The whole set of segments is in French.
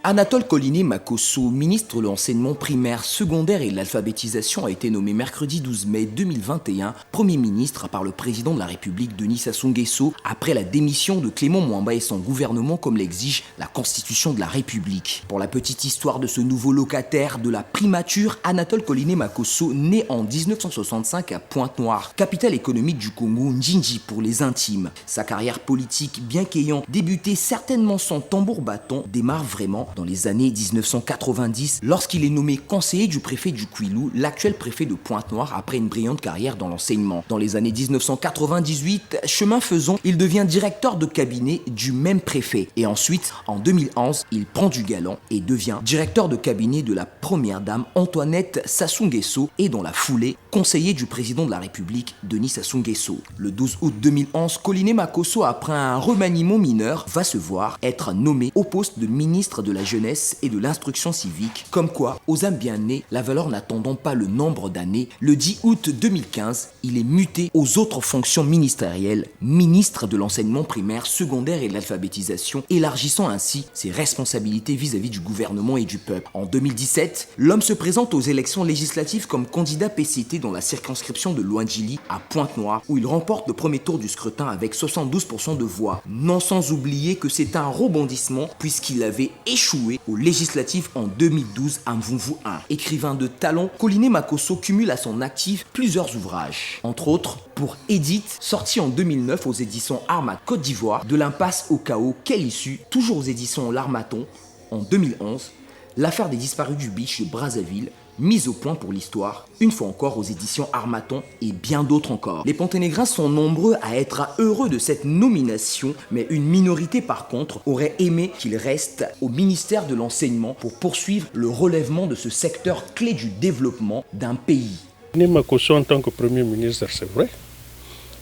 Anatole Coliné Makosso, ministre de l'enseignement primaire, secondaire et de l'alphabétisation, a été nommé mercredi 12 mai 2021 Premier ministre par le président de la République Denis Sassou Nguesso après la démission de Clément Mwamba et son gouvernement comme l'exige la Constitution de la République. Pour la petite histoire de ce nouveau locataire de la primature, Anatole Coliné Makosso, né en 1965 à Pointe-Noire, capitale économique du Congo, Njinji pour les intimes. Sa carrière politique, bien qu'ayant débuté certainement sans tambour battant, démarre vraiment dans les années 1990 lorsqu'il est nommé conseiller du préfet du Kwilu, l'actuel préfet de Pointe-Noire, après une brillante carrière dans l'enseignement. Dans les années 1998, chemin faisant, il devient directeur de cabinet du même préfet. Et ensuite, en 2011, il prend du galon et devient directeur de cabinet de la première dame Antoinette Sassou Nguesso et dans la foulée, conseiller du président de la République Denis Sassou Nguesso. Le 12 août 2011, Coliné Makosso, après un remaniement mineur, va se voir être nommé au poste de ministre de la Jeunesse et de l'Instruction civique. Comme quoi, aux âmes bien nées, la valeur n'attendant pas le nombre d'années, le 10 août 2015, il est muté aux autres fonctions ministérielles, ministre de l'enseignement primaire, secondaire et de l'alphabétisation, élargissant ainsi ses responsabilités vis-à-vis du gouvernement et du peuple. En 2017, l'homme se présente aux élections législatives comme candidat PCT dans la circonscription de Loandjili à Pointe-Noire, où il remporte le premier tour du scrutin avec 72% de voix. Non sans oublier que c'est un rebondissement puisqu'il avait échoué aux législatives en 2012 à Mvumvu 1. Écrivain de talent, Coliné Makosso cumule à son actif plusieurs ouvrages. Entre autres, pour Edith, sorti en 2009 aux éditions Armat Côte d'Ivoire, De l'impasse au chaos, quelle issue, toujours aux éditions L'Armaton en 2011, L'affaire des disparus du beach de Brazzaville, mise au point pour l'histoire, une fois encore aux éditions Armaton et bien d'autres encore. Les Ponténégrins sont nombreux à être heureux de cette nomination, mais une minorité par contre aurait aimé qu'il reste au ministère de l'Enseignement pour poursuivre le relèvement de ce secteur clé du développement d'un pays. Makosso en tant que Premier ministre, c'est vrai,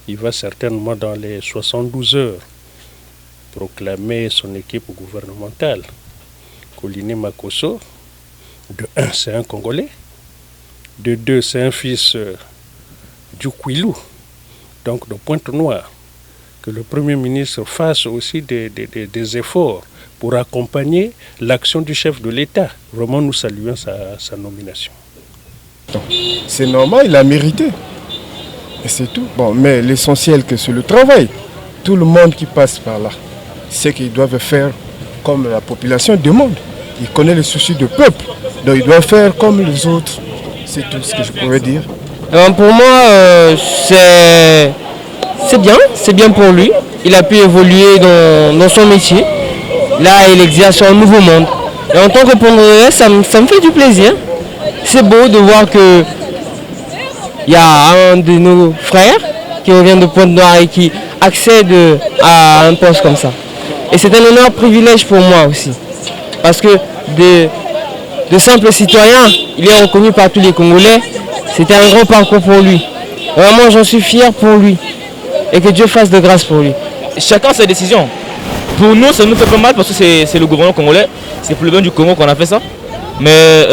il va certainement dans les 72 heures proclamer son équipe gouvernementale. Coliné Makosso, de 1, c'est un Congolais. De 2, c'est un fils du Kwilu, donc de Pointe-Noire. Que le Premier ministre fasse aussi des efforts pour accompagner l'action du chef de l'État. Vraiment, nous saluons sa nomination. C'est normal, il a mérité. Et c'est tout. Bon, mais l'essentiel, c'est le travail. Tout le monde qui passe par là, c'est qu'ils doivent faire comme la population demande. Il connaît les soucis du peuple, donc il doit faire comme les autres. C'est tout ce que je pourrais dire. Pour moi, c'est bien pour lui. Il a pu évoluer dans son métier. Là, il exerce un nouveau monde. Et en tant que Congolais, ça me fait du plaisir. C'est beau de voir qu'il y a un de nos frères qui revient de Pointe-Noire et qui accède à un poste comme ça. Et c'est un énorme privilège pour moi aussi. Parce que de simples citoyens, il est reconnu par tous les Congolais. C'était un grand parcours pour lui. Vraiment, j'en suis fier pour lui. Et que Dieu fasse de grâce pour lui. Chacun ses décisions. Pour nous, ça nous fait pas mal parce que c'est le gouvernement congolais. C'est pour le bien du Congo qu'on a fait ça. Mais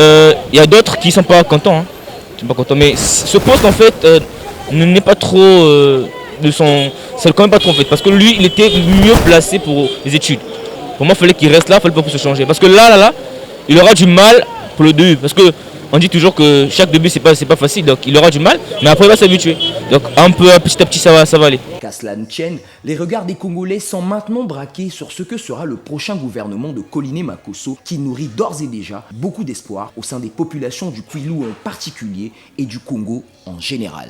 il y a d'autres qui ne sont pas contents. Mais ce poste, en fait, n'est pas trop c'est quand même pas trop fait. Parce que lui, il était mieux placé pour les études. Pour moi, il fallait qu'il reste là, il fallait pas pour se changer. Parce que là, il aura du mal pour le début. Parce qu'on dit toujours que chaque début, c'est pas facile. Donc, il aura du mal, mais après, il va s'habituer. Donc, petit à petit, ça va aller. Qu'à cela ne tienne, les regards des Congolais sont maintenant braqués sur ce que sera le prochain gouvernement de Coliné Makosso, qui nourrit d'ores et déjà beaucoup d'espoir au sein des populations du Kwilu en particulier et du Congo en général.